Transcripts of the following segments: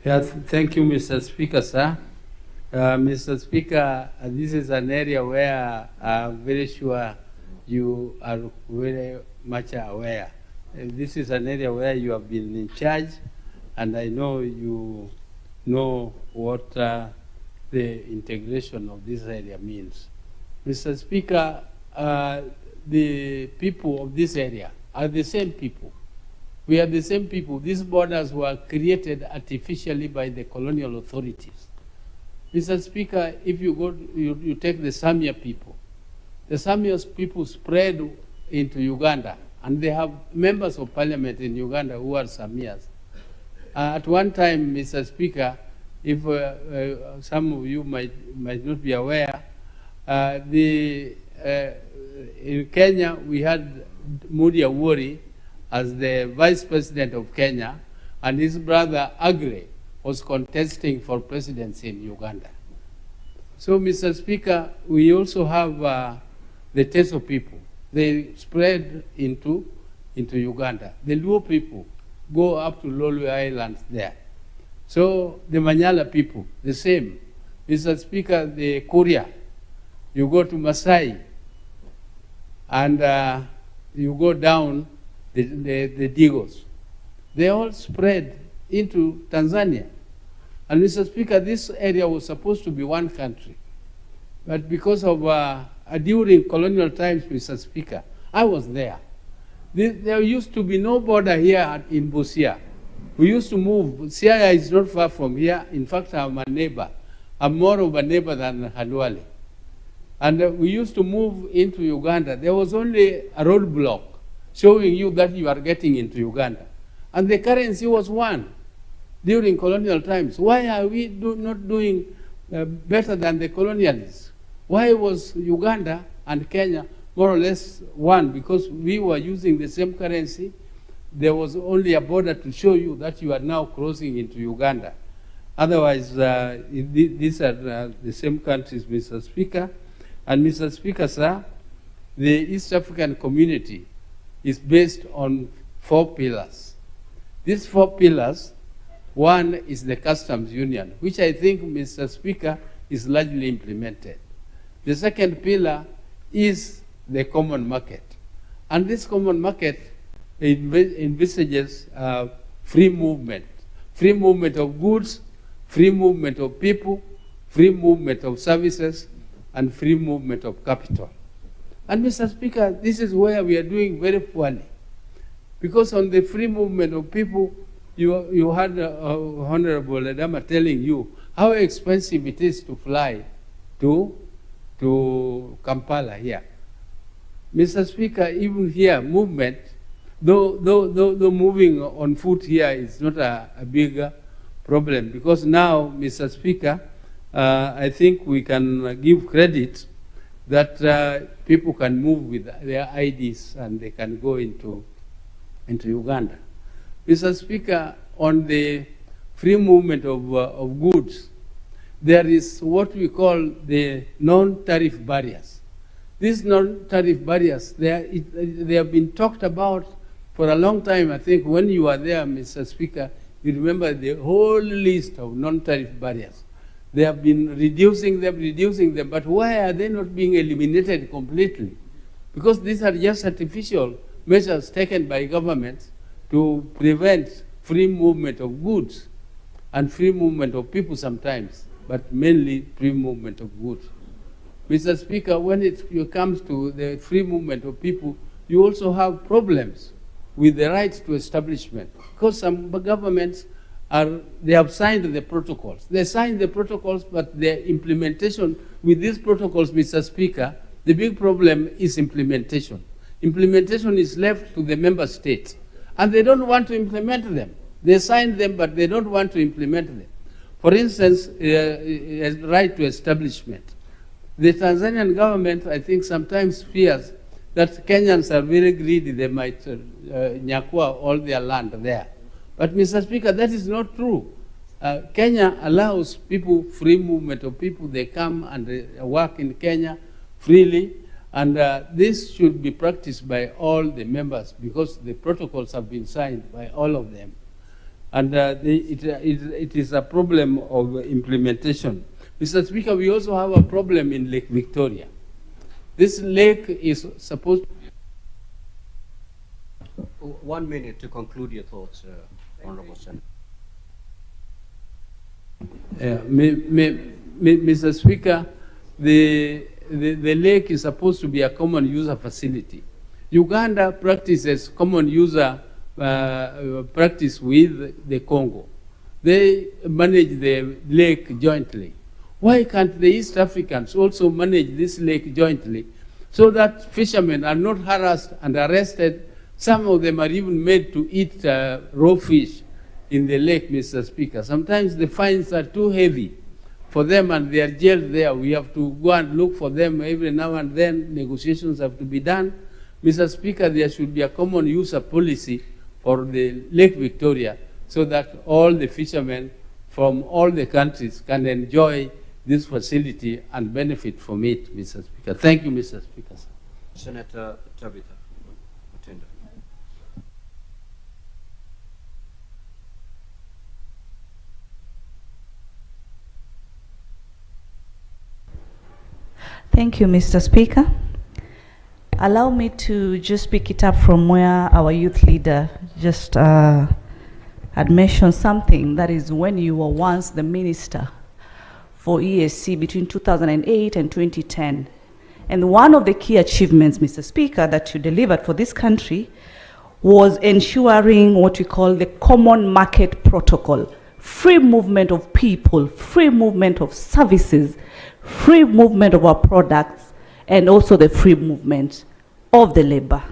Thank you, Mr. Speaker, sir. Mr. Speaker, this is an area where I'm very sure you are very much aware. This is an area where you have been in charge, and I know you know what the integration of this area means. Mr. Speaker, the people of this area are the same people. We are the same people. These borders were created artificially by the colonial authorities. Mr. Speaker, if you go, you take the Samia people. The Samia people spread into Uganda, and they have members of parliament in Uganda who are Samias. At one time, Mr. Speaker, if some of you might not be aware, in Kenya we had Mudi Awori as the Vice President of Kenya, and his brother Agre was contesting for presidency in Uganda. So, Mr. Speaker, we also have the Teso people. They spread into Uganda. The Luo people go up to Lolwe Islands there. So the Manyala people, the same. Mr. Speaker, the Kuria, you go to Masai, and you go down the Digos. They all spread into Tanzania. And Mr. Speaker, this area was supposed to be one country. But because of, during colonial times, Mr. Speaker, I was there. There used to be no border here in Busia. We used to move. Siaya is not far from here. In fact, I'm a neighbor. I'm more of a neighbor than Halwale. And we used to move into Uganda. There was only a roadblock showing you that you are getting into Uganda. And the currency was one during colonial times. Why are we not doing better than the colonialists? Why was Uganda and Kenya more or less one? Because we were using the same currency. There was only a border to show you that you are now crossing into Uganda. Otherwise, these are the same countries, Mr. Speaker. And Mr. Speaker, sir, the East African community is based on 4 pillars. These 4 pillars, one is the customs union, which I think, Mr. Speaker, is largely implemented. The second pillar is the common market. And this common market envisages free movement of goods, free movement of people, free movement of services, and free movement of capital. And Mr. Speaker, this is where we are doing very poorly. Because on the free movement of people, you had Honorable Adama telling you how expensive it is to fly to Kampala here. Mr. Speaker, even here, movement, though moving on foot here is not a big problem, because now, Mr. Speaker, I think we can give credit that people can move with their IDs and they can go into Uganda. Mr. Speaker, on the free movement of goods, there is what we call the non-tariff barriers. These non-tariff barriers, they have been talked about for a long time. I think when you were there, Mr. Speaker, you remember the whole list of non-tariff barriers. They have been reducing them, but why are they not being eliminated completely? Because these are just artificial measures taken by governments to prevent free movement of goods and free movement of people sometimes, but mainly free movement of goods. Mr. Speaker, when it comes to the free movement of people, you also have problems with the right to establishment, because some governments they have signed the protocols. They signed the protocols, but their implementation with these protocols, Mr. Speaker, the big problem is implementation. Implementation is left to the member states, and they don't want to implement them. They signed them, but they don't want to implement them. For instance, right to establishment. The Tanzanian government, I think, sometimes fears that Kenyans are very greedy. They might nyakua all their land there. But, Mr. Speaker, that is not true. Kenya allows people free movement of people. They come and work in Kenya freely. And this should be practiced by all the members because the protocols have been signed by all of them. And it is a problem of implementation. Mr. Speaker, we also have a problem in Lake Victoria. This lake is supposed to be... 1 minute to conclude your thoughts, Honorable Senator. Mr. Speaker, the lake is supposed to be a common user facility. Uganda practices common user practice with the Congo. They manage the lake jointly. Why can't the East Africans also manage this lake jointly so that fishermen are not harassed and arrested? Some of them are even made to eat raw fish in the lake, Mr. Speaker. Sometimes the fines are too heavy for them and they are jailed there. We have to go and look for them every now and then. Negotiations have to be done. Mr. Speaker, there should be a common user policy for the Lake Victoria so that all the fishermen from all the countries can enjoy this facility and benefit from it, Mr. Speaker. Thank you, Mr. Speaker. Senator Tabitha Mutenda. Thank you, Mr. Speaker. Allow me to just pick it up from where our youth leader just had mentioned something. That is, when you were once the minister for ESC between 2008 and 2010. And one of the key achievements, Mr. Speaker, that you delivered for this country was ensuring what we call the common market protocol. Free movement of people, free movement of services, free movement of our products, and also the free movement of the labor.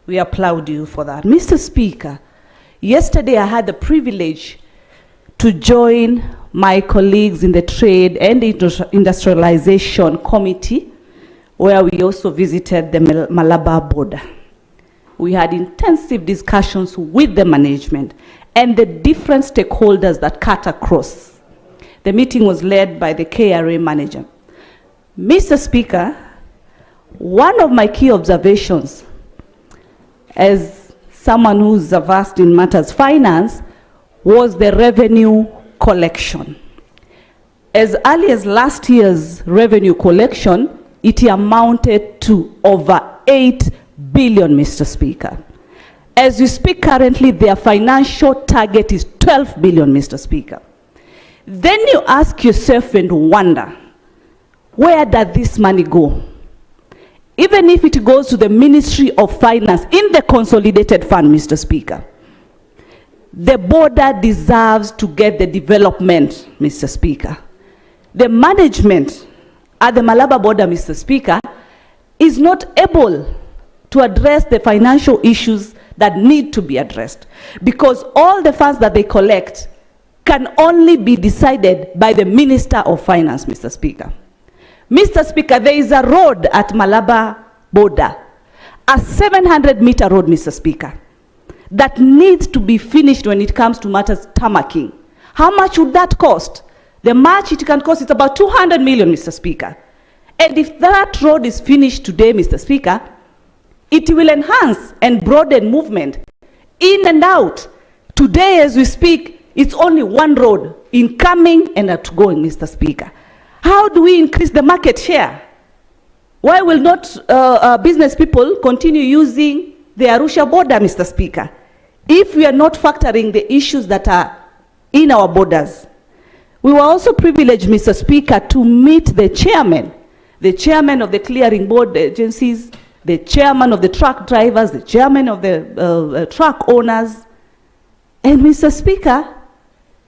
We applaud you for that. Mr. Speaker, yesterday I had the privilege to join my colleagues in the Trade and Industrialization Committee, where we also visited the Malabar border. We had intensive discussions with the management and the different stakeholders that cut across. The meeting was led by the KRA manager. Mr. Speaker, one of my key observations as someone who's versed in matters finance was the revenue collection. As early as last year's revenue collection, it amounted to over 8 billion, Mr. Speaker. As we speak currently, their financial target is 12 billion, Mr. Speaker. Then you ask yourself and wonder, where does this money go? Even if it goes to the Ministry of Finance in the consolidated fund, Mr. Speaker, the border deserves to get the development, Mr. Speaker. The management at the Malabar border, Mr. Speaker, is not able to address the financial issues that need to be addressed, because all the funds that they collect can only be decided by the Minister of Finance, Mr. Speaker. Mr. Speaker, there is a road at Malabar border, a 700-meter road, Mr. Speaker, that needs to be finished when it comes to matters tarmacking. How much would that cost? The much it can cost is about 200 million, Mr. Speaker. And if that road is finished today, Mr. Speaker, it will enhance and broaden movement in and out. Today, as we speak, it's only one road, incoming and outgoing, Mr. Speaker. How do we increase the market share? Why will not business people continue using the Arusha border, Mr. Speaker, if we are not factoring the issues that are in our borders? We were also privileged, Mr. Speaker, to meet the chairman of the clearing board agencies, the chairman of the truck drivers, the chairman of the truck owners. And Mr. Speaker,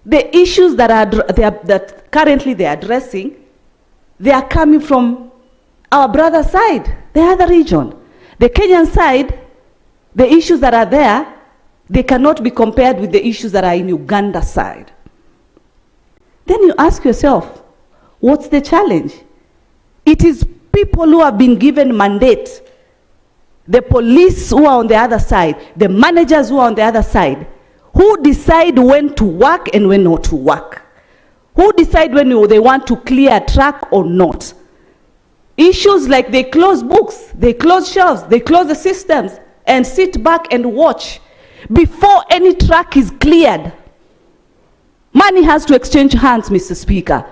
the issues that currently they are addressing, they are coming from our brother side, the other region. The Kenyan side, the issues that are there, they cannot be compared with the issues that are in Uganda side. Then you ask yourself, what's the challenge? It is people who have been given mandate, the police who are on the other side, the managers who are on the other side, who decide when to work and when not to work. Who decide when they want to clear a truck or not. Issues like they close books, they close shelves, they close the systems and sit back and watch before any truck is cleared. money has to exchange hands, Mr. Speaker.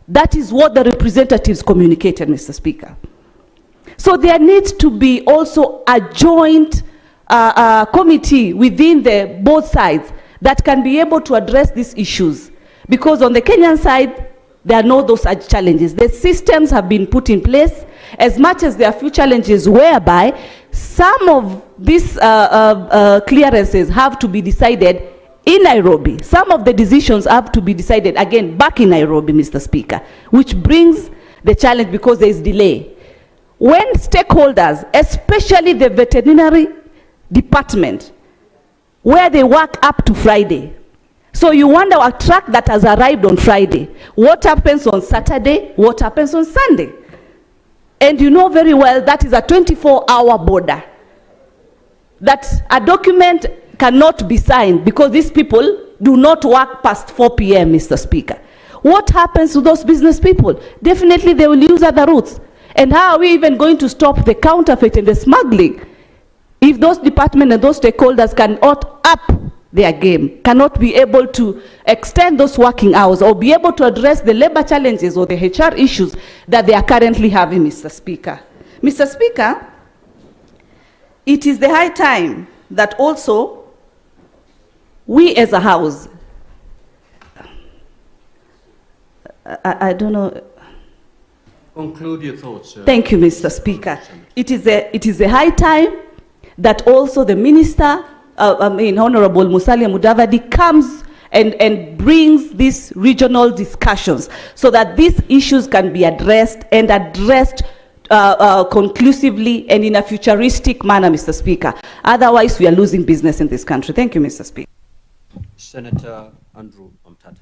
That is what the representatives communicated, Mr. Speaker. So there needs to be also a joint committee within the both sides that can be able to address these issues. Because on the Kenyan side, there are no those challenges. The systems have been put in place, as much as there are few challenges whereby some of these clearances have to be decided in Nairobi. Some of the decisions have to be decided again back in Nairobi, Mr. Speaker, which brings the challenge because there is delay. When stakeholders, especially the veterinary department, where they work up to Friday, so you wonder a truck that has arrived on Friday, what happens on Saturday, what happens on Sunday? And you know very well that is a 24-hour border, that a document cannot be signed because these people do not work past 4 p.m., Mr. Speaker. What happens to those business people? Definitely they will use other routes. And how are we even going to stop the counterfeit and the smuggling if those departments and those stakeholders cannot up their game, cannot be able to extend those working hours or be able to address the labor challenges or the HR issues that they are currently having, Mr. Speaker? Mr. Speaker, it is the high time that also we as a house, I don't know. Conclude your thoughts. Thank you, Mr. Speaker. It is a high time that also the minister, Honorable Musalia Mudavadi, comes and brings these regional discussions so that these issues can be addressed and addressed conclusively and in a futuristic manner, Mr. Speaker. Otherwise, we are losing business in this country. Thank you, Mr. Speaker. Senator Andrew Omtata.